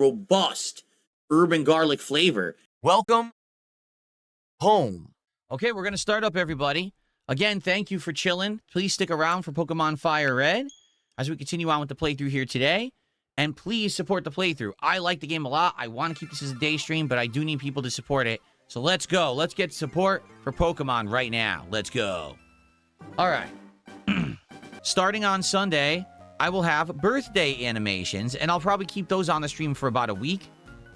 robust urban garlic flavor. Welcome home. Okay, we're going to start up, everybody. Again, thank you for chilling. Please stick around for Pokemon Fire Red as we continue on with the playthrough here today. And please support the playthrough. I like the game a lot. I want to keep this as a day stream, but I do need people to support it. So let's go. Let's get support for Pokemon right now. Let's go. All right. Starting on Sunday, I will have birthday animations, and I'll probably keep those on the stream for about a week.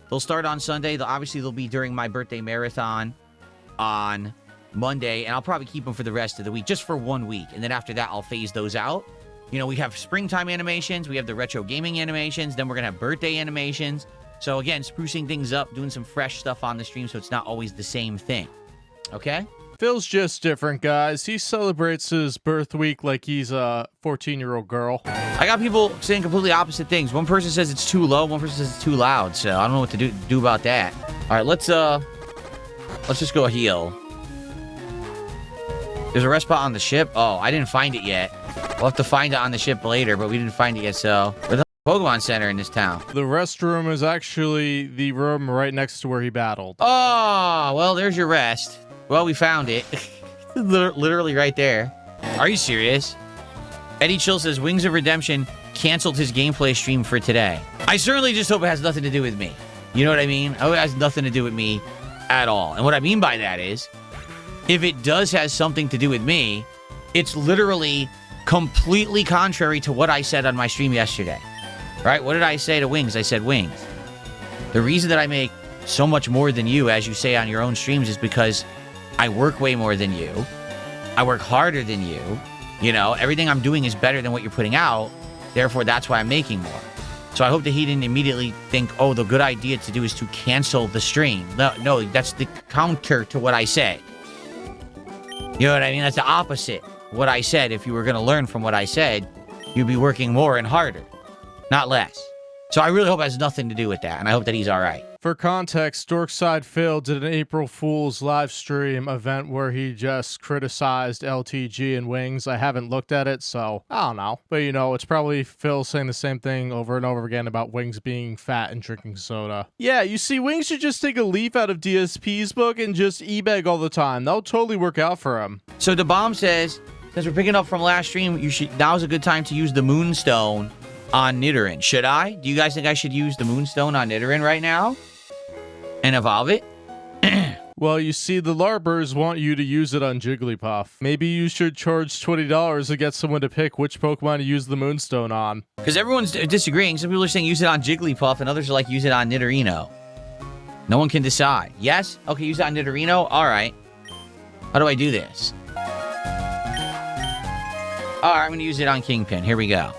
They'll start on Sunday. Obviously, they'll be during my birthday marathon on Monday, and I'll probably keep them for the rest of the week, just for 1 week. And then after that, I'll phase those out. You know, we have springtime animations. We have the retro gaming animations. Then we're going to have birthday animations. So, again, sprucing things up, doing some fresh stuff on the stream so it's not always the same thing. Okay? Phil's just different, guys. He celebrates his birth week like he's a 14-year-old girl. I got people saying completely opposite things. One person says it's too low, one person says it's too loud. So I don't know what to do about that. All right, let's just go heal. There's a rest spot on the ship. Oh, I didn't find it yet. We'll have to find it on the ship later, but we didn't find it yet. So there's a Pokemon Center in this town. The restroom is actually the room right next to where he battled. Oh, well, there's your rest. Well, we found it. Literally right there. Are you serious? Eddie Chill says, Wings of Redemption canceled his gameplay stream for today. I certainly just hope it has nothing to do with me. You know what I mean? I hope it has nothing to do with me at all. And what I mean by that is, if it does have something to do with me, it's literally completely contrary to what I said on my stream yesterday. Right? What did I say to Wings? I said, Wings, the reason that I make so much more than you, as you say on your own streams, is because I work way more than you. I work harder than you. You know, everything I'm doing is better than what you're putting out. Therefore, that's why I'm making more. So I hope that he didn't immediately think, oh, the good idea to do is to cancel the stream. No, that's the counter to what I said. You know what I mean? That's the opposite of what I said. If you were going to learn from what I said, you'd be working more and harder, not less. So I really hope it has nothing to do with that, and I hope that he's all right. For context, Dorkside Phil did an April Fool's live stream event where he just criticized LTG and Wings. I haven't looked at it, so I don't know. But, you know, it's probably Phil saying the same thing over and over again about Wings being fat and drinking soda. Yeah, you see, Wings should just take a leaf out of DSP's book and just ebeg all the time. That'll totally work out for him. So the bomb says, since we're picking up from last stream, now's a good time to use the Moonstone on Nidorino. Should I? Do you guys think I should use the Moonstone on Nidorino right now? And evolve it? Well, you see, the Larbers want you to use it on Jigglypuff. Maybe you should charge $20 to get someone to pick which Pokemon to use the Moonstone on. Because everyone's disagreeing. Some people are saying use it on Jigglypuff, and others are like, use it on Nidorino. No one can decide. Yes? Okay, use it on Nidorino? Alright. How do I do this? Alright, I'm going to use it on Kingpin. Here we go.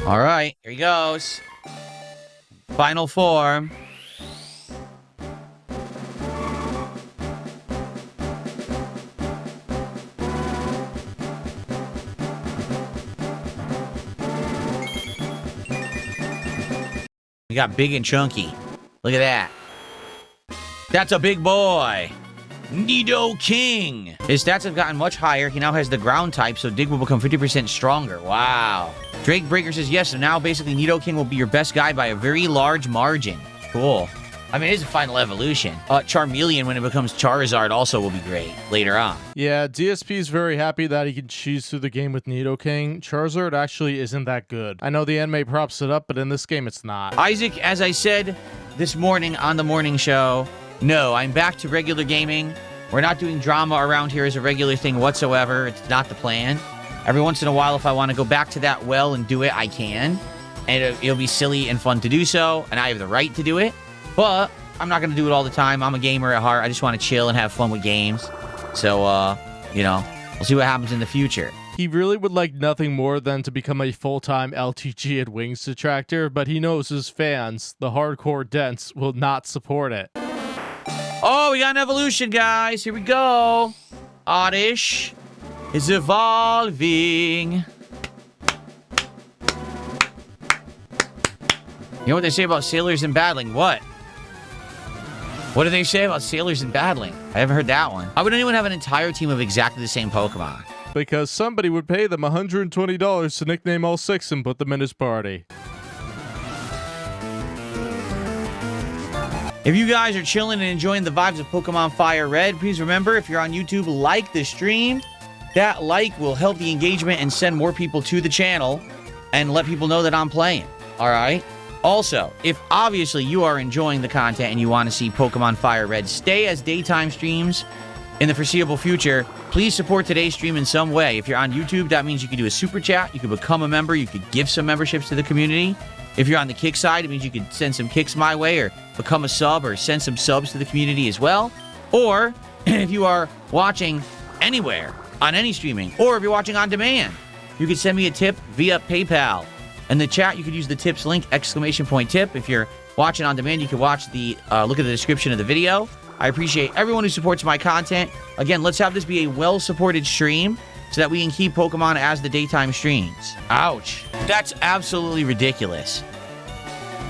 All right, here he goes. Final form. We got big and chunky. Look at that. That's a big boy. Nidoking. His stats have gotten much higher. He now has the ground type, so Dig will become 50% stronger. Wow. Drake Breaker says, yes, so now basically Nidoking will be your best guy by a very large margin. Cool. I mean, it is a final evolution. Charmeleon, when it becomes Charizard, also will be great later on. Yeah, DSP is very happy that he can cheese through the game with Nidoking. Charizard actually isn't that good. I know the anime props it up, but in this game, it's not. Isaac, as I said this morning on the morning show, no, I'm back to regular gaming. We're not doing drama around here as a regular thing whatsoever. It's not the plan. Every once in a while, if I want to go back to that well and do it, I can. And it'll be silly and fun to do so, and I have the right to do it. But I'm not going to do it all the time. I'm a gamer at heart. I just want to chill and have fun with games. So, you know, we'll see what happens in the future. He really would like nothing more than to become a full-time LTG and Wings detractor, but he knows his fans, the hardcore dents, will not support it. Oh, we got an evolution, guys. Here we go. Oddish is evolving. You know what they say about sailors and battling? What? What do they say about sailors and battling? I haven't heard that one. How would anyone have an entire team of exactly the same Pokemon? Because somebody would pay them $120 to nickname all 6 and put them in his party. If you guys are chilling and enjoying the vibes of Pokemon Fire Red, please remember, if you're on YouTube, like the stream. That like will help the engagement and send more people to the channel and let people know that I'm playing. All right? Also, if obviously you are enjoying the content and you want to see Pokemon Fire Red stay as daytime streams in the foreseeable future, please support today's stream in some way. If you're on YouTube, that means you can do a super chat, you can become a member, you could give some memberships to the community. If you're on the kick side, it means you could send some kicks my way or become a sub or send some subs to the community as well. Or if you are watching anywhere on any streaming, or if you're watching on demand, you can send me a tip via PayPal. In the chat, you could use the tips link, !tip. If you're watching on demand, you can watch the look at the description of the video. I appreciate everyone who supports my content. Again, let's have this be a well-supported stream so that we can keep Pokemon as the daytime streams. Ouch. That's absolutely ridiculous.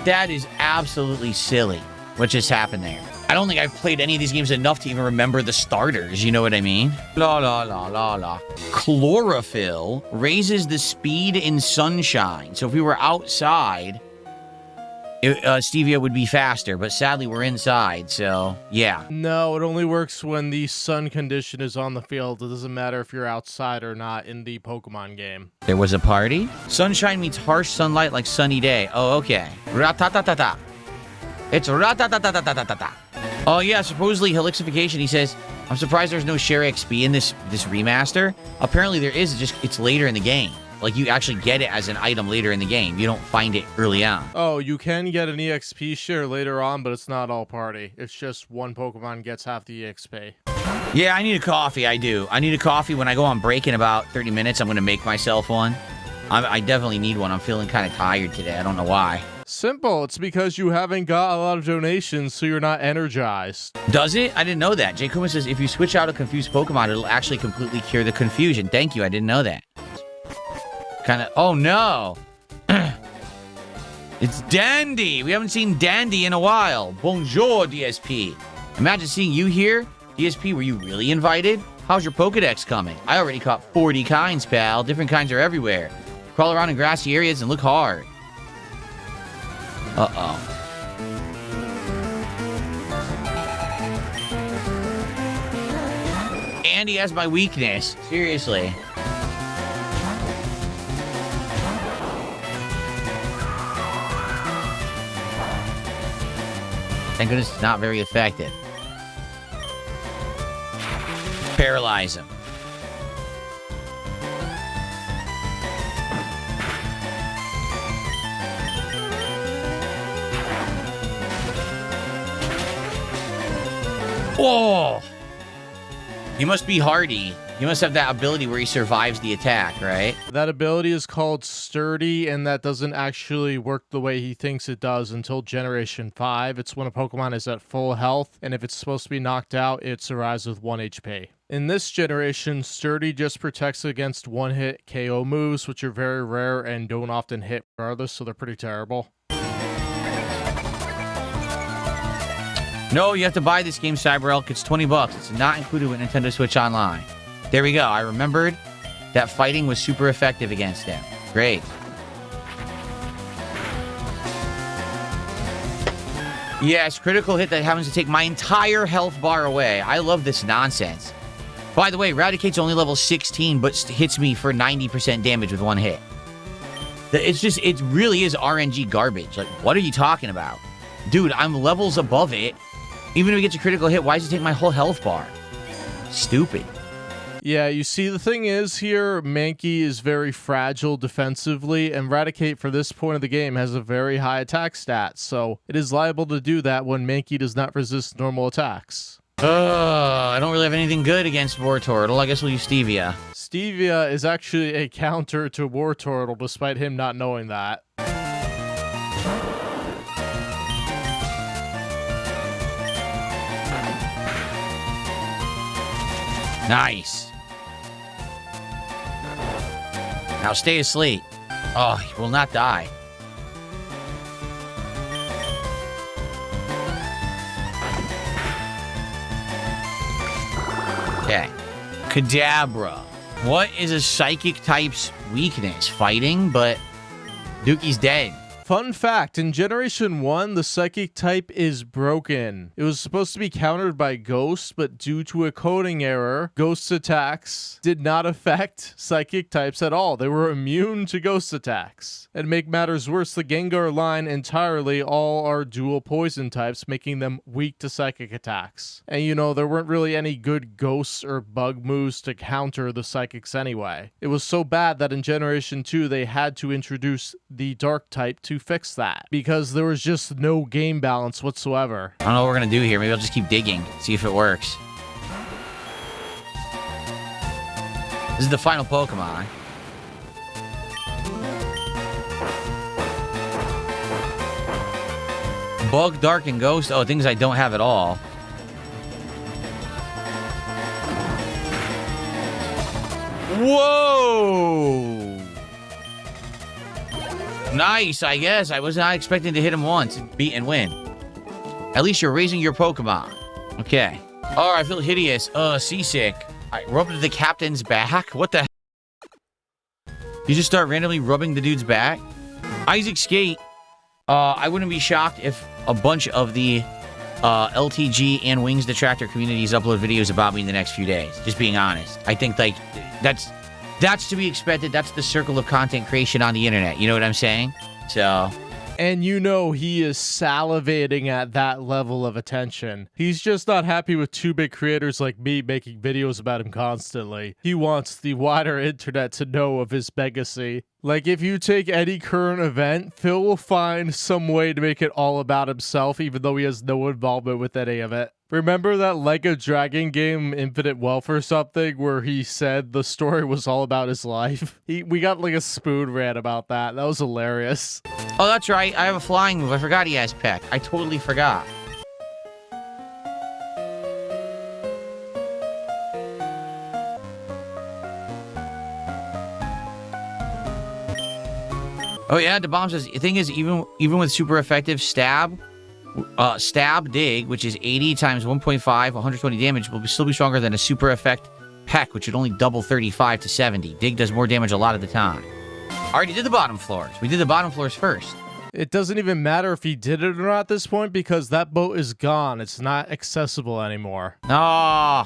That is absolutely silly what just happened there. I don't think I've played any of these games enough to even remember the starters, you know what I mean? La la la la la. Chlorophyll raises the speed in sunshine. So if we were outside, Stevia would be faster, but sadly we're inside, so yeah. No, it only works when the sun condition is on the field. It doesn't matter if you're outside or not in the Pokemon game. There was a party? Sunshine means harsh sunlight like sunny day. Oh, okay. Ra-ta-ta-ta-ta. It's ra-ta-ta-ta-ta-ta-ta-ta. Oh, yeah, supposedly helixification, he says, I'm surprised there's no Share XP in this remaster. Apparently there is, it's later in the game. Like, you actually get it as an item later in the game. You don't find it early on. Oh, you can get an EXP share later on, but it's not all party. It's just one Pokemon gets half the EXP. Yeah, I need a coffee, I do. I need a coffee. When I go on break in about 30 minutes, I'm going to make myself one. I definitely need one. I'm feeling kind of tired today. I don't know why. Simple. It's because you haven't got a lot of donations, so you're not energized. Does it? I didn't know that. Jay Kuma says, if you switch out a confused Pokemon, it'll actually completely cure the confusion. Thank you. I didn't know that. Kind of. Oh, no. It's Dandy. We haven't seen Dandy in a while. Bonjour, DSP. Imagine seeing you here. DSP, were you really invited? How's your Pokedex coming? I already caught 40 kinds, pal. Different kinds are everywhere. Crawl around in grassy areas and look hard. Uh-oh. Andy has my weakness. Seriously. Thank goodness it's not very effective. Paralyze him. Oh! He must be hardy. He must have that ability where he survives the attack, right? That ability is called Sturdy, and that doesn't actually work the way he thinks it does until Generation 5. It's when a Pokemon is at full health, and if it's supposed to be knocked out, it survives with 1 HP. In this generation, Sturdy just protects against one-hit KO moves, which are very rare and don't often hit regardless, so they're pretty terrible. No, you have to buy this game, CyberElk. It's $20. It's not included with Nintendo Switch Online. There we go. I remembered that fighting was super effective against him. Great. Yes, critical hit that happens to take my entire health bar away. I love this nonsense. By the way, Raticate's only level 16, but hits me for 90% damage with 1 hit. It really is RNG garbage. Like, what are you talking about? Dude, I'm levels above it. Even if it gets a critical hit, why does it take my whole health bar? Stupid. Yeah, you see, the thing is here, Mankey is very fragile defensively, and Raticate for this point of the game has a very high attack stat, so it is liable to do that when Mankey does not resist normal attacks. I don't really have anything good against Wartortle. I guess we'll use Stevia. Stevia is actually a counter to Wartortle, despite him not knowing that. Nice. Now stay asleep. Oh, he will not die. Okay. Kadabra. What is a psychic type's weakness? Fighting, but Dookie's dead. Fun fact, in Generation 1, the Psychic type is broken. It was supposed to be countered by Ghost, but due to a coding error, Ghost attacks did not affect Psychic types at all. They were immune to Ghost attacks. And make matters worse, the Gengar line entirely all are dual poison types, making them weak to Psychic attacks. And you know, there weren't really any good Ghosts or Bug moves to counter the Psychics anyway. It was so bad that in Generation 2, they had to introduce the Dark type to fix that because there was just no game balance whatsoever. I don't know what we're gonna do here. Maybe I'll just keep digging, see if it works. This is the final Pokemon. Bug, Dark, and Ghost. Oh, things I don't have at all. Whoa! Nice, I guess. I was not expecting to hit him once, beat and win. At least you're raising your Pokemon. Okay. Oh, I feel hideous. Seasick. I rubbed the captain's back? What the heck? You just start randomly rubbing the dude's back? Isaac Skate. I wouldn't be shocked if a bunch of the LTG and Wings Detractor communities upload videos about me in the next few days. Just being honest. I think, like, that's to be expected. That's the circle of content creation on the internet. You know what I'm saying? So... And you know he is salivating at that level of attention. He's just not happy with two big creators like me making videos about him constantly. He wants the wider internet to know of his legacy. Like, if you take any current event, Phil will find some way to make it all about himself, even though he has no involvement with any of it. Remember that Lego Dragon game, Infinite Wealth or something, where he said the story was all about his life? We got like a spoon rant about that. That was hilarious. Oh, that's right. I have a flying move. I forgot he has Peck. I totally forgot. Oh yeah, the bomb says the thing is even with super effective stab dig, which is 80 times 1.5, 120 damage, will still be stronger than a super effect Peck, which would only double 35 to 70. Dig does more damage a lot of the time. Already did the bottom floors. We did the bottom floors first. It doesn't even matter if he did it or not at this point because that boat is gone. It's not accessible anymore. No.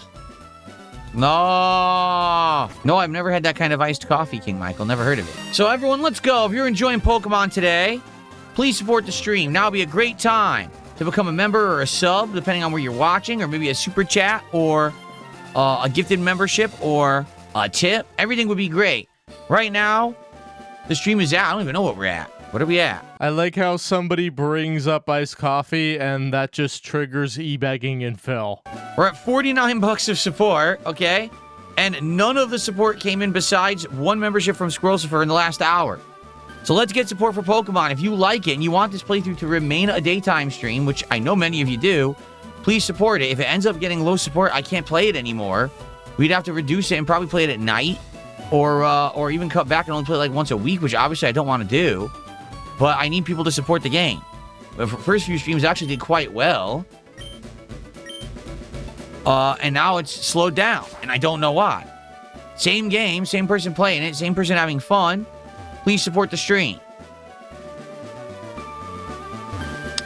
No, I've never had that kind of iced coffee, King Michael. Never heard of it. So everyone, let's go. If you're enjoying Pokemon today, please support the stream. Now would be a great time to become a member or a sub, depending on where you're watching, or maybe a super chat, or a gifted membership, or a tip. Everything would be great. Right now, the stream is out. I don't even know what we're at. What are we at? I like how somebody brings up iced coffee and that just triggers eBegging and Phil. We're at 49 bucks of support, okay? And none of the support came in besides one membership from Squirrelsifer in the last hour. So let's get support for Pokemon. If you like it and you want this playthrough to remain a daytime stream, which I know many of you do, please support it. If it ends up getting low support, I can't play it anymore. We'd have to reduce it and probably play it at night, or even cut back and only play it like once a week, which obviously I don't want to do. But I need people to support the game. The first few streams actually did quite well. And now it's slowed down, and I don't know why. Same game, same person playing it, same person having fun. Please support the stream.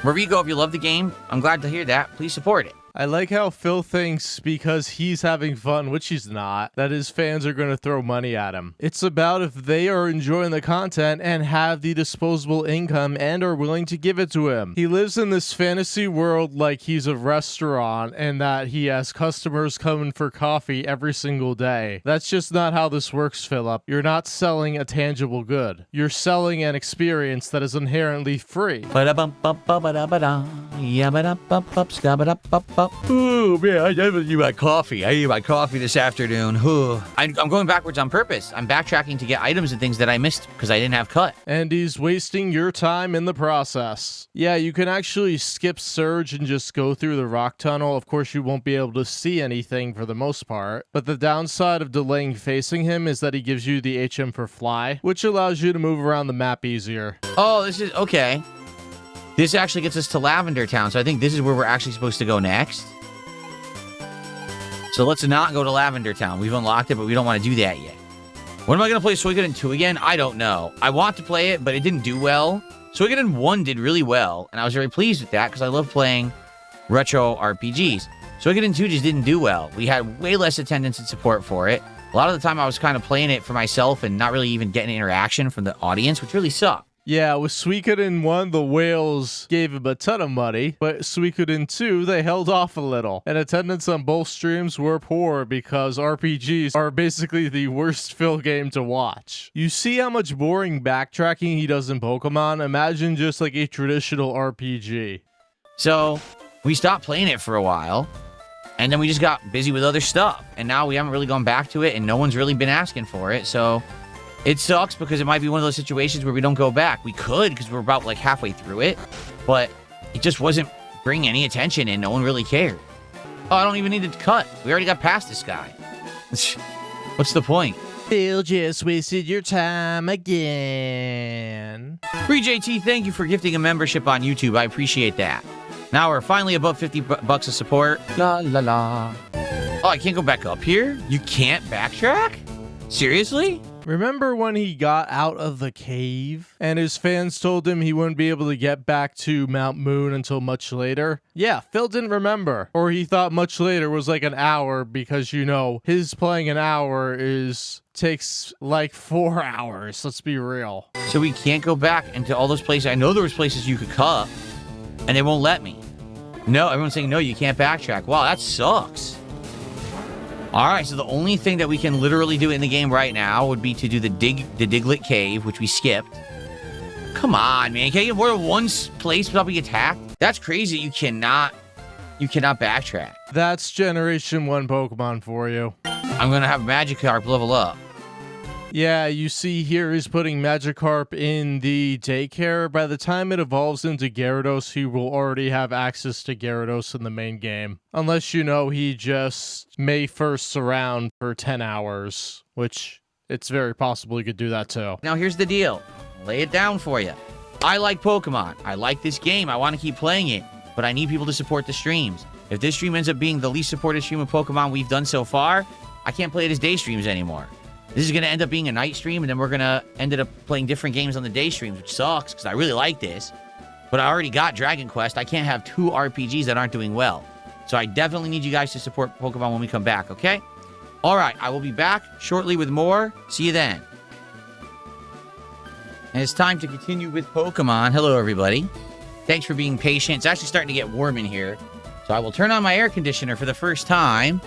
Wherever you go, if you love the game, I'm glad to hear that. Please support it. I like how Phil thinks because he's having fun, which he's not, that his fans are going to throw money at him. It's about if they are enjoying the content and have the disposable income and are willing to give it to him. He lives in this fantasy world like he's a restaurant and that he has customers coming for coffee every single day. That's just not how this works, Philip. You're not selling a tangible good. You're selling an experience that is inherently free. Ooh, man, I haven't eaten my coffee. I ate my coffee this afternoon. I'm going backwards on purpose. I'm backtracking to get items and things that I missed because I didn't have cut. And he's wasting your time in the process. Yeah, you can actually skip Surge and just go through the rock tunnel. Of course, you won't be able to see anything for the most part. But the downside of delaying facing him is that he gives you the HM for Fly, which allows you to move around the map easier. Oh, this is... okay. This actually gets us to Lavender Town, so I think this is where we're actually supposed to go next. So let's not go to Lavender Town. We've unlocked it, but we don't want to do that yet. When am I going to play Suikoden 2 again? I don't know. I want to play it, but it didn't do well. Suikoden 1 did really well, and I was very pleased with that because I love playing retro RPGs. Suikoden 2 just didn't do well. We had way less attendance and support for it. A lot of the time I was kind of playing it for myself and not really even getting interaction from the audience, which really sucked. Yeah, with Suikoden 1, the whales gave him a ton of money, but Suikoden 2, they held off a little. And attendance on both streams were poor because RPGs are basically the worst Phil game to watch. You see how much boring backtracking he does in Pokemon? Imagine just like a traditional RPG. So, we stopped playing it for a while, and then we just got busy with other stuff. And now we haven't really gone back to it, and no one's really been asking for it, so... It sucks because it might be one of those situations where we don't go back. We could because we're about like halfway through it, but it just wasn't bringing any attention and no one really cared. Oh, I don't even need to cut. We already got past this guy. What's the point? Phil just wasted your time again. Free JT, thank you for gifting a membership on YouTube. I appreciate that. Now we're finally above 50 bucks of support. La la la. Oh, I can't go back up here? You can't backtrack? Seriously? Remember when he got out of the cave and his fans told him he wouldn't be able to get back to Mount Moon until much later? Yeah, Phil didn't remember. Or he thought much later was like an hour because, you know, his playing an hour takes like 4 hours. Let's be real. So we can't go back into all those places. I know there was places you could cut and they won't let me. No, everyone's saying, no, you can't backtrack. Wow, that sucks. All right, so the only thing that we can literally do in the game right now would be to do the Diglett cave, which we skipped. Come on, man. Can't you get more than one place without being attacked? That's crazy. You cannot backtrack. That's Generation 1 Pokemon for you. I'm going to have Magikarp level up. Yeah, you see here he's putting Magikarp in the daycare. By the time it evolves into Gyarados, he will already have access to Gyarados in the main game. Unless, you know, he just may first around for 10 hours, which it's very possible he could do that too. Now here's the deal. Lay it down for you. I like Pokemon. I like this game. I want to keep playing it, but I need people to support the streams. If this stream ends up being the least supported stream of Pokemon we've done so far, I can't play it as day streams anymore. This is going to end up being a night stream, and then we're going to end up playing different games on the day streams, which sucks, because I really like this. But I already got Dragon Quest. I can't have 2 RPGs that aren't doing well. So I definitely need you guys to support Pokemon when we come back, okay? All right, I will be back shortly with more. See you then. And it's time to continue with Pokemon. Hello, everybody. Thanks for being patient. It's actually starting to get warm in here. So I will turn on my air conditioner for the first time.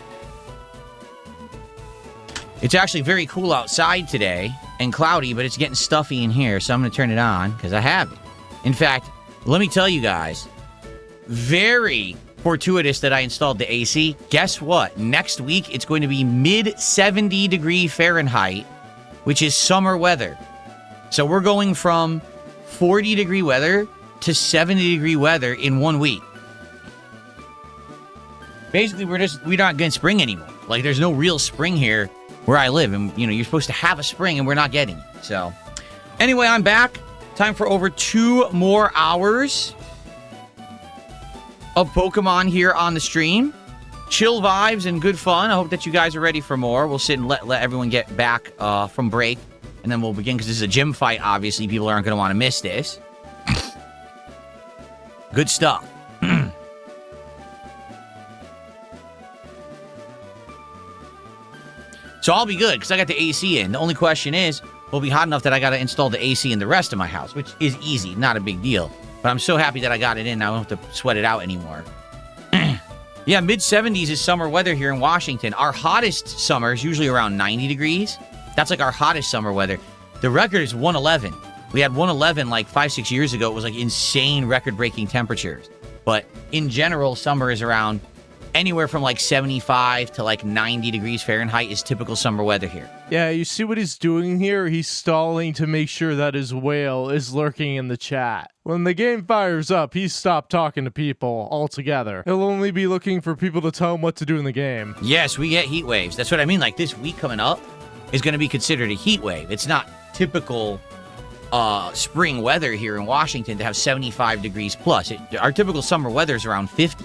It's actually very cool outside today and cloudy, but it's getting stuffy in here, so I'm going to turn it on because I have it. In fact, let me tell you guys, very fortuitous that I installed the AC. Guess what? Next week, it's going to be mid-70 Fahrenheit, which is summer weather. So we're going from 40-degree weather to 70-degree weather in 1 week. Basically, we're not getting spring anymore. Like, there's no real spring here where I live, and you know, you're supposed to have a spring and we're not getting it. So anyway, I'm back. Time for over 2 more hours of Pokemon here on the stream. Chill vibes and good fun. I hope that you guys are ready for more. We'll sit and let everyone get back from break, and then we'll begin because this is a gym fight. Obviously, people aren't going to want to miss this. Good stuff. So I'll be good, because I got the AC in. The only question is, will it be hot enough that I got to install the AC in the rest of my house, which is easy, not a big deal. But I'm so happy that I got it in, I don't have to sweat it out anymore. Yeah, mid-70s is summer weather here in Washington. Our hottest summer is usually around 90 degrees. That's like our hottest summer weather. The record is 111. We had 111 like 5-6 years ago. It was like insane record-breaking temperatures. But in general, summer is around anywhere from like 75 to like 90 degrees Fahrenheit is typical summer weather here. Yeah, you see what he's doing here? He's stalling to make sure that his whale is lurking in the chat. When the game fires up, he's stopped talking to people altogether. He'll only be looking for people to tell him what to do in the game. Yes, we get heat waves. That's what I mean. Like this week coming up is going to be considered a heat wave. It's not typical spring weather here in Washington to have 75 degrees plus. Our typical summer weather is around 50.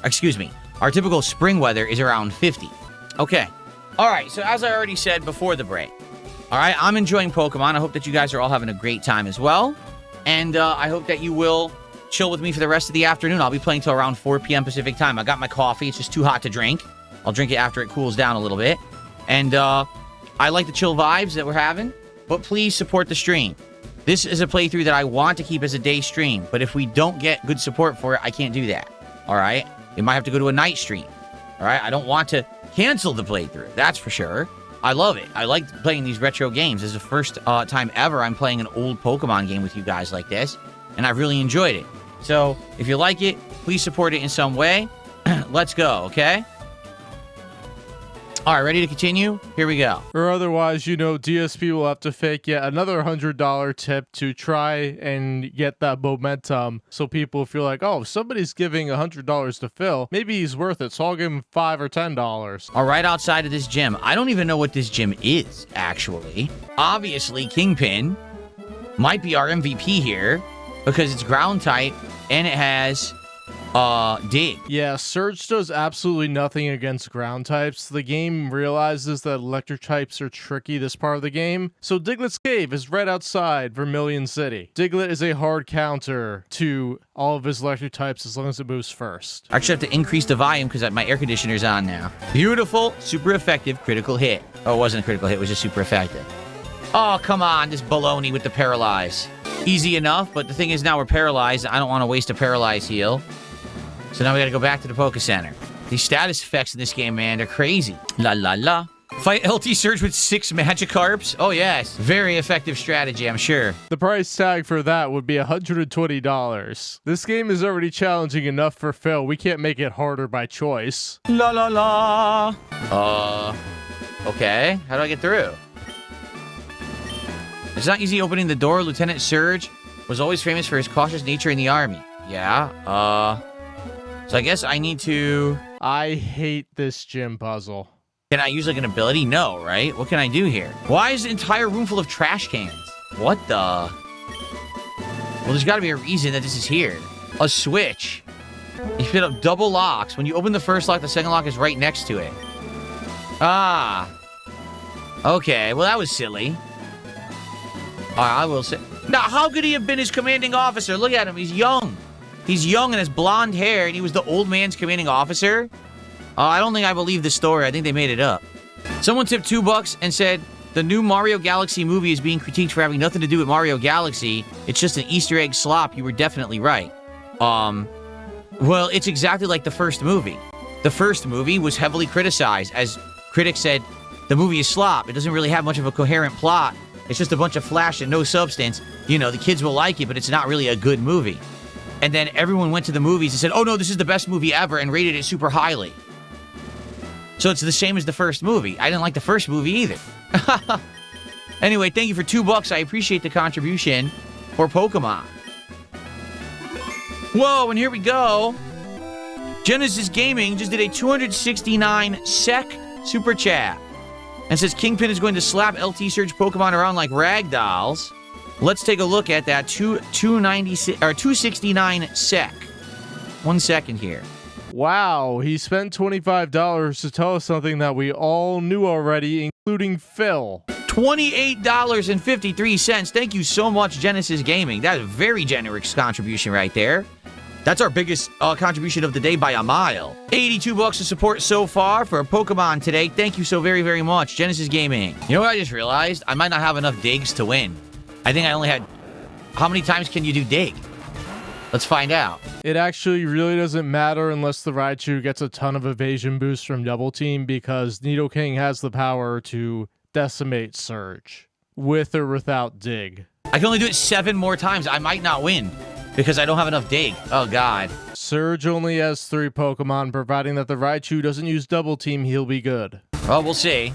Excuse me. Our typical spring weather is around 50. Okay. All right. So as I already said before the break, All right, I'm enjoying Pokemon. I hope that you guys are all having a great time as well. And I hope that you will chill with me for the rest of the afternoon. I'll be playing till around 4 p.m. Pacific time. I got my coffee. It's just too hot to drink. I'll drink it after it cools down a little bit. And I like the chill vibes that we're having. But please support the stream. This is a playthrough that I want to keep as a day stream. But if we don't get good support for it, I can't do that. All right? It might have to go to a night stream. All right? I don't want to cancel the playthrough. That's for sure. I love it. I like playing these retro games. This is the first time ever I'm playing an old Pokemon game with you guys like this. And I've really enjoyed it. So, if you like it, please support it in some way. Let's go, okay? All right, ready to continue? Here we go. Or otherwise, you know, DSP will have to fake yet another $100 tip to try and get that momentum so people feel like, oh, if somebody's giving $100 to Phil, maybe he's worth it, so I'll give him $5 or $10. All right, outside of this gym. I don't even know what this gym is, actually. Obviously, Kingpin might be our MVP here because it's ground type and it has dig. Yeah, Surge does absolutely nothing against ground types. The game realizes that electric types are tricky this part of the game. So Diglett's Cave is right outside Vermilion City. Diglett is a hard counter to all of his electric types as long as it moves first. I actually have to increase the volume because my air conditioner's on now. Beautiful, super effective, critical hit. Oh, it wasn't a critical hit, it was just super effective. Oh, come on, this baloney with the paralyze. Easy enough, but the thing is now we're paralyzed. I don't want to waste a paralyze heal. So now we gotta go back to the Poke Center. These status effects in this game, man, they're crazy. La la la. Fight LT Surge with 6 Magikarps? Oh yes, very effective strategy, I'm sure. The price tag for that would be $120. This game is already challenging enough for Phil. We can't make it harder by choice. La la la. Okay, how do I get through? It's not easy opening the door. Lieutenant Surge was always famous for his cautious nature in the army. Yeah, so I guess I need to... I hate this gym puzzle. Can I use, like, an ability? No, right? What can I do here? Why is the entire room full of trash cans? What the... Well, there's got to be a reason that this is here. A switch. You fit up double locks. When you open the first lock, the second lock is right next to it. Ah. Okay, well, that was silly. I will say... Now, how could he have been his commanding officer? Look at him. He's young. He's young and has blonde hair, and he was the old man's commanding officer? I don't think I believe the story. I think they made it up. Someone tipped $2 and said, the new Mario Galaxy movie is being critiqued for having nothing to do with Mario Galaxy. It's just an Easter egg slop. You were definitely right. Well, it's exactly like the first movie. The first movie was heavily criticized. As critics said, the movie is slop. It doesn't really have much of a coherent plot. It's just a bunch of flash and no substance. You know, the kids will like it, but it's not really a good movie. And then everyone went to the movies and said, oh no, this is the best movie ever, and rated it super highly. So it's the same as the first movie. I didn't like the first movie either. Anyway, thank you for $2. I appreciate the contribution for Pokemon. Whoa, and here we go. Genesis Gaming just did a 269 SEC super chat. And says Kingpin is going to slap LT Surge Pokemon around like rag dolls. Let's take a look at that 269 SEC. 1 second here. Wow, he spent $25 to tell us something that we all knew already, including Phil. $28.53. Thank you so much, Genesis Gaming. That is a very generous contribution right there. That's our biggest contribution of the day by a mile. $82 of support so far for Pokemon today. Thank you so very, very much, Genesis Gaming. You know what I just realized? I might not have enough digs to win. I think I only had... How many times can you do dig? Let's find out. It actually really doesn't matter unless the Raichu gets a ton of evasion boost from Double Team, because Nidoking has the power to decimate Surge, with or without dig. I can only do it 7 more times. I might not win, because I don't have enough dig. Oh, God. Surge only has 3 Pokemon, providing that the Raichu doesn't use Double Team, he'll be good. Well, we'll see.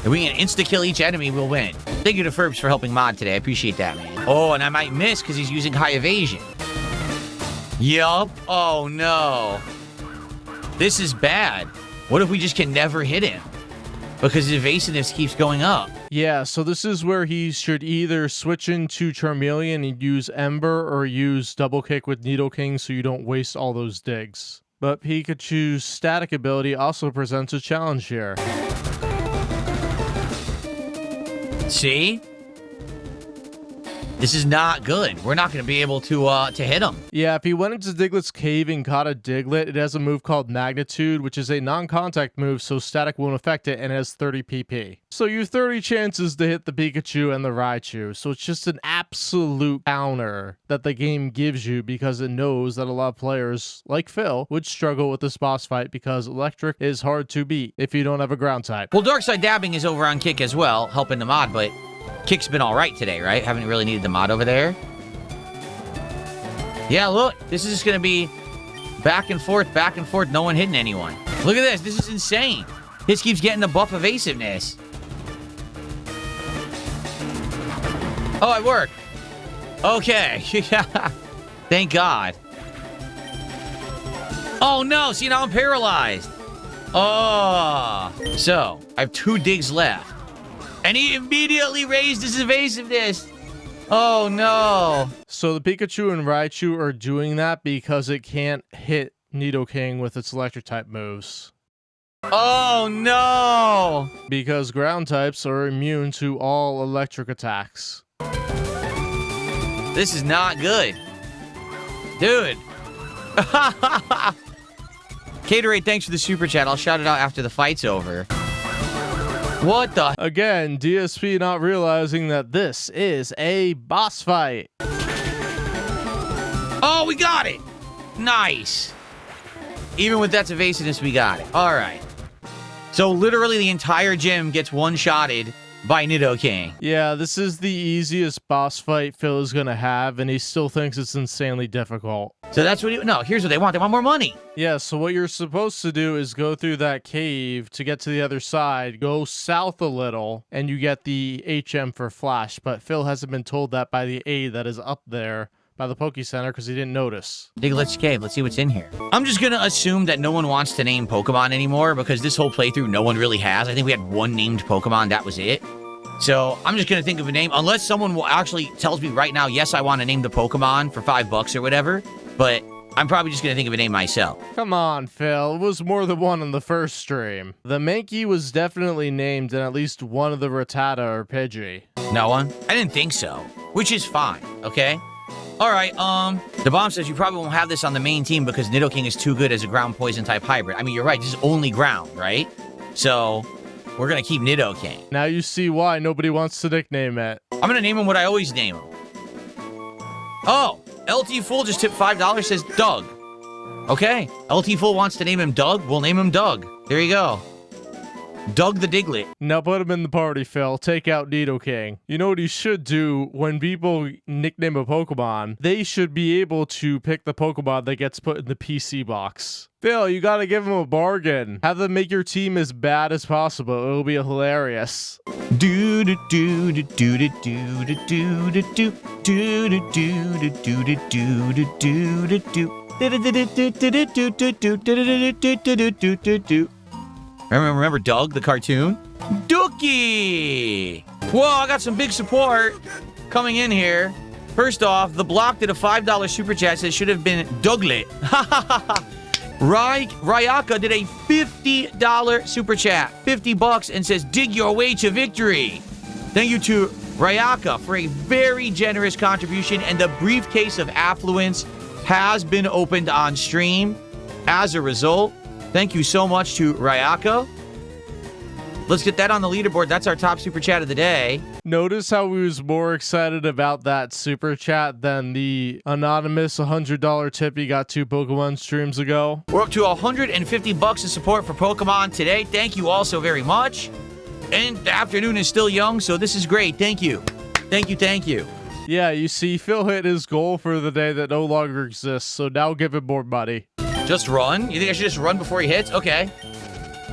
If we can insta-kill each enemy, we'll win. Thank you to Ferbs for helping Mod today. I appreciate that, man. Oh, and I might miss because he's using high evasion. Yup. Oh, no. This is bad. What if we just can never hit him? Because his evasiveness keeps going up. Yeah, so this is where he should either switch into Charmeleon and use Ember, or use Double Kick with Nidoking so you don't waste all those digs. But Pikachu's static ability also presents a challenge here. See? This is not good. We're not going to be able to hit him. Yeah, if he went into Diglett's cave and caught a Diglett, it has a move called Magnitude, which is a non-contact move, so static won't affect it, and it has 30 PP. So you have 30 chances to hit the Pikachu and the Raichu, so it's just an absolute counter that the game gives you because it knows that a lot of players, like Phil, would struggle with this boss fight because Electric is hard to beat if you don't have a ground type. Well, Dark Side Dabbing is over on Kick as well, helping the mod, but Kick's been all right today, right? Haven't really needed the mod over there. Yeah, look. This is just going to be back and forth, no one hitting anyone. Look at this. This is insane. This keeps getting the buff evasiveness. Oh, it worked. Okay. Thank God. Oh, no. See, now I'm paralyzed. Oh. So, I have 2 digs left. And he immediately raised his evasiveness. Oh, no. So the Pikachu and Raichu are doing that because it can't hit Nidoking with its electric type moves. Oh, no. Because ground types are immune to all electric attacks. This is not good. Dude. Caterate, thanks for the super chat. I'll shout it out after the fight's over. What the? Again, DSP not realizing that this is a boss fight. Oh, we got it. Nice. Even with that evasiveness, we got it. All right. So literally the entire gym gets one-shotted by Nidoking. Yeah, this is the easiest boss fight Phil is going to have, and he still thinks it's insanely difficult. So that's what no, here's what they want. They want more money. Yeah, so what you're supposed to do is go through that cave to get to the other side, go south a little, and you get the HM for Flash, but Phil hasn't been told that by the aide that is up there by the Poke Center because he didn't notice. Diglett's cave. Let's see what's in here. I'm just going to assume that no one wants to name Pokemon anymore because this whole playthrough, no one really has. I think we had one named Pokemon. That was it. So I'm just going to think of a name unless someone will actually tells me right now, yes, I want to name the Pokemon for $5 or whatever. But I'm probably just going to think of a name myself. Come on, Phil. It was more than one on the first stream. The Mankey was definitely named in at least one of the Rattata or Pidgey. No one? I didn't think so. Which is fine, okay? All right, the bomb says you probably won't have this on the main team because Nidoking is too good as a ground poison type hybrid. I mean, you're right. This is only ground, right? So we're going to keep Nidoking. Now you see why nobody wants to nickname it. I'm going to name him what I always name him. Oh, LT Fool just tipped $5, says Doug. Okay, LT Fool wants to name him Doug. We'll name him Doug. There you go. Doug the Diglett. Now put him in the party, Phil. Take out Nidoking. You know what you should do when people nickname a Pokemon? They should be able to pick the Pokemon that gets put in the PC box. Phil, you gotta give them a bargain. Have them make your team as bad as possible. It'll be hilarious. Do do do do do do do do do do do do do do do do do. Remember Doug, the cartoon? Dookie! Whoa, I got some big support coming in here. First off, the block did a $5 super chat, says should have been Diglett. Ryaka did a $50 super chat, $50, and says dig your way to victory. Thank you to Ryaka for a very generous contribution, and the briefcase of affluence has been opened on stream. As a result, thank you so much to Ryaka. Let's get that on the leaderboard. That's our top super chat of the day. Notice how we was more excited about that super chat than the anonymous $100 tip he got 2 Pokemon streams ago. We're up to $150 of support for Pokemon today. Thank you all so very much. And the afternoon is still young, so this is great. Thank you. Thank you, thank you. Yeah, you see, Phil hit his goal for the day that no longer exists, so now give him more money. Just run? You think I should just run before he hits? Okay.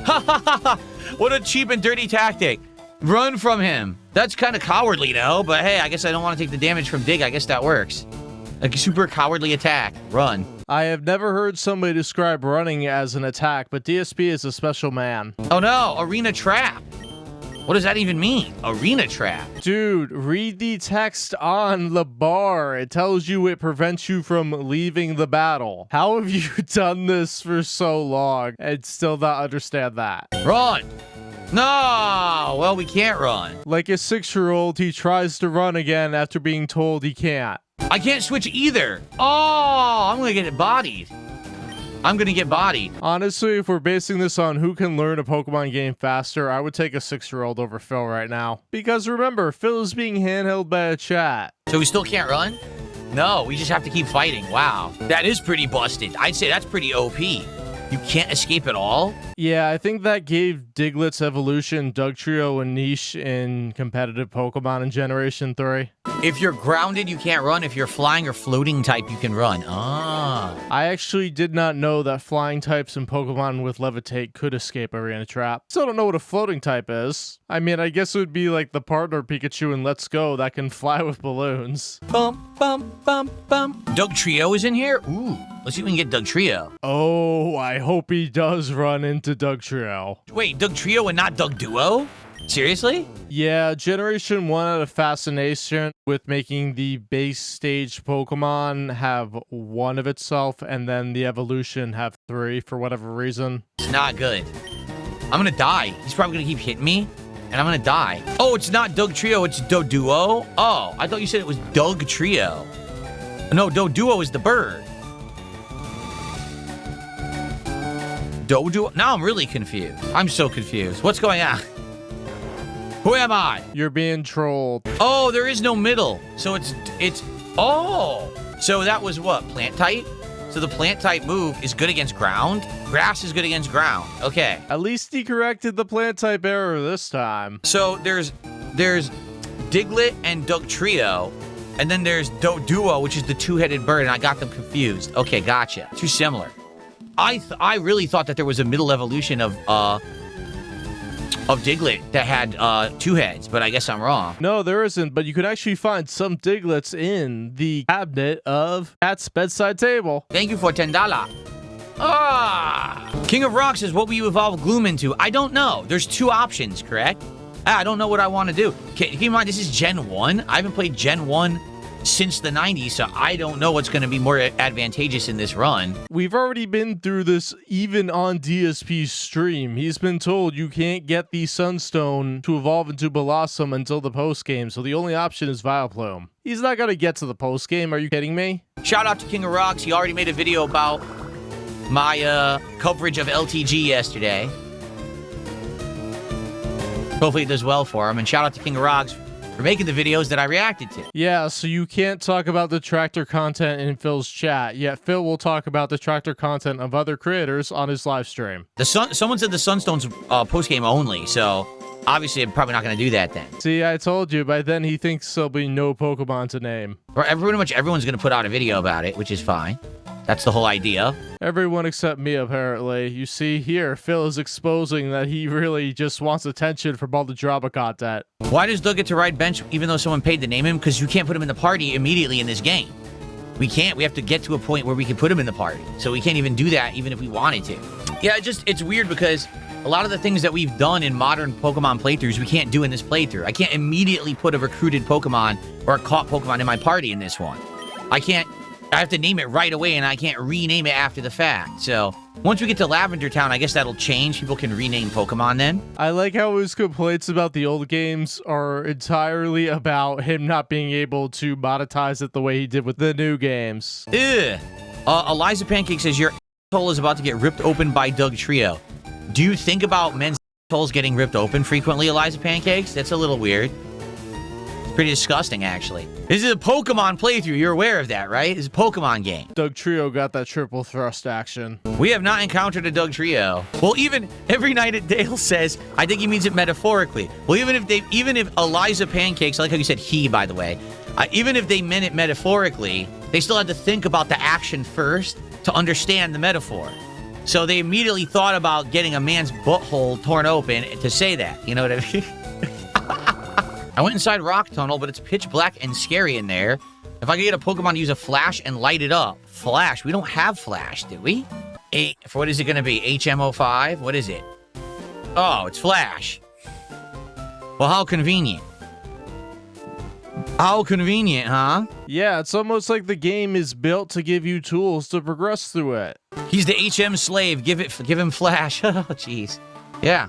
Ha ha ha ha! What a cheap and dirty tactic. Run from him. That's kind of cowardly, no? But hey, I guess I don't want to take the damage from Dig. I guess that works. A super cowardly attack. Run. I have never heard somebody describe running as an attack, but DSP is a special man. Oh no, Arena Trap. What does that even mean? Arena Trap. Dude, read the text on the bar. It tells you it prevents you from leaving the battle. How have you done this for so long and still not understand that? Run. No! Well, we can't run. Like a 6-year-old, he tries to run again after being told he can't. I can't switch either. Oh, I'm gonna get bodied. I'm gonna get bodied. Honestly, if we're basing this on who can learn a Pokemon game faster, I would take a 6-year-old over Phil right now. Because remember, Phil is being handheld by a chat. So we still can't run? No, we just have to keep fighting. Wow. That is pretty busted. I'd say that's pretty OP. You can't escape at all? Yeah, I think that gave Diglett's evolution, Dugtrio, a niche in competitive Pokemon in Generation 3. If you're grounded, you can't run. If you're flying or floating type, you can run. Ah. I actually did not know that flying types in Pokemon with Levitate could escape Arena Trap. Still don't know what a floating type is. I mean, I guess it would be like the partner Pikachu in Let's Go that can fly with balloons. Bum, bum, bum, bum. Dugtrio is in here? Ooh. Let's see if we can get Dugtrio. Oh, I hope he does run into Dugtrio. Wait, Dugtrio and not Dugduo? Seriously? Yeah, Generation 1 had a fascination with making the base stage Pokemon have one of itself and then the evolution have 3 for whatever reason. It's not good. I'm gonna die. He's probably gonna keep hitting me, and I'm gonna die. Oh, it's not Dugtrio, it's Doduo? Oh, I thought you said it was Dugtrio. No, Doduo is the bird. Doduo? Now I'm really confused. I'm so confused. What's going on? Who am I? You're being trolled. Oh, there is no middle. So it's, oh. So that was what, plant type? So the plant type move is good against ground? Grass is good against ground. Okay. At least he corrected the plant type error this time. So there's Diglett and Dugtrio, and then there's Doduo, which is the two-headed bird, and I got them confused. Okay, gotcha. Too similar. I really thought that there was a middle evolution of Diglett that had 2 heads, but I guess I'm wrong. No, there isn't, but you can actually find some Digletts in the cabinet of Cat's bedside table. Thank you for $10. Ah! King of Rock says, what will you evolve Gloom into? I don't know. There's 2 options, correct? I don't know what I want to do. Keep in mind, this is Gen 1. I haven't played Gen 1 since the 90s, so I don't know what's going to be more advantageous in this run. We've already been through this even on DSP's stream. He's been told you can't get the Sunstone to evolve into Blossom until the post-game, so the only option is Vileplume. He's not going to get to the post-game, are you kidding me? Shout out to King of Rocks. He already made a video about my coverage of LTG yesterday. Hopefully it does well for him, and shout out to King of Rocks for making the videos that I reacted to. Yeah, so you can't talk about the tractor content in Phil's chat, yet Phil will talk about the tractor content of other creators on his live stream. Someone said the Sunstone's post-game only, so obviously I'm probably not going to do that then. See, I told you, by then he thinks there'll be no Pokemon to name. Pretty much everyone's going to put out a video about it, which is fine. That's the whole idea. Everyone except me, apparently. You see, here, Phil is exposing that he really just wants attention from all the drama content. Why does Doug get to ride bench even though someone paid to name him? Because you can't put him in the party immediately in this game. We can't. We have to get to a point where we can put him in the party. So we can't even do that even if we wanted to. Yeah, it's weird because a lot of the things that we've done in modern Pokemon playthroughs, we can't do in this playthrough. I can't immediately put a recruited Pokemon or a caught Pokemon in my party in this one. I have to name it right away, and I can't rename it after the fact. So once we get to Lavender Town, I guess that'll change. People can rename Pokemon then. I like how his complaints about the old games are entirely about him not being able to monetize it the way he did with the new games. Ugh. Eliza Pancake says, your asshole is about to get ripped open by Dugtrio. Do you think about men's assholes getting ripped open frequently, Eliza Pancakes? That's a little weird. Pretty disgusting, actually. This is a Pokemon playthrough. You're aware of that, right? It's a Pokemon game. Dugtrio got that triple thrust action. We have not encountered a Dugtrio. Well, even Every Night at Dale says, I think he means it metaphorically. Well, even if Eliza Pancakes, I like how you said he, by the way, even if they meant it metaphorically, they still had to think about the action first to understand the metaphor. So they immediately thought about getting a man's butthole torn open to say that. You know what I mean? I went inside Rock Tunnel, but it's pitch black and scary in there. If I could get a Pokemon to use a flash and light it up. Flash? We don't have flash, do we? What is it going to be? HM05? What is it? Oh, it's flash. Well, how convenient. How convenient, huh? Yeah, it's almost like the game is built to give you tools to progress through it. He's the HM slave. Give him flash. Oh, jeez. Yeah.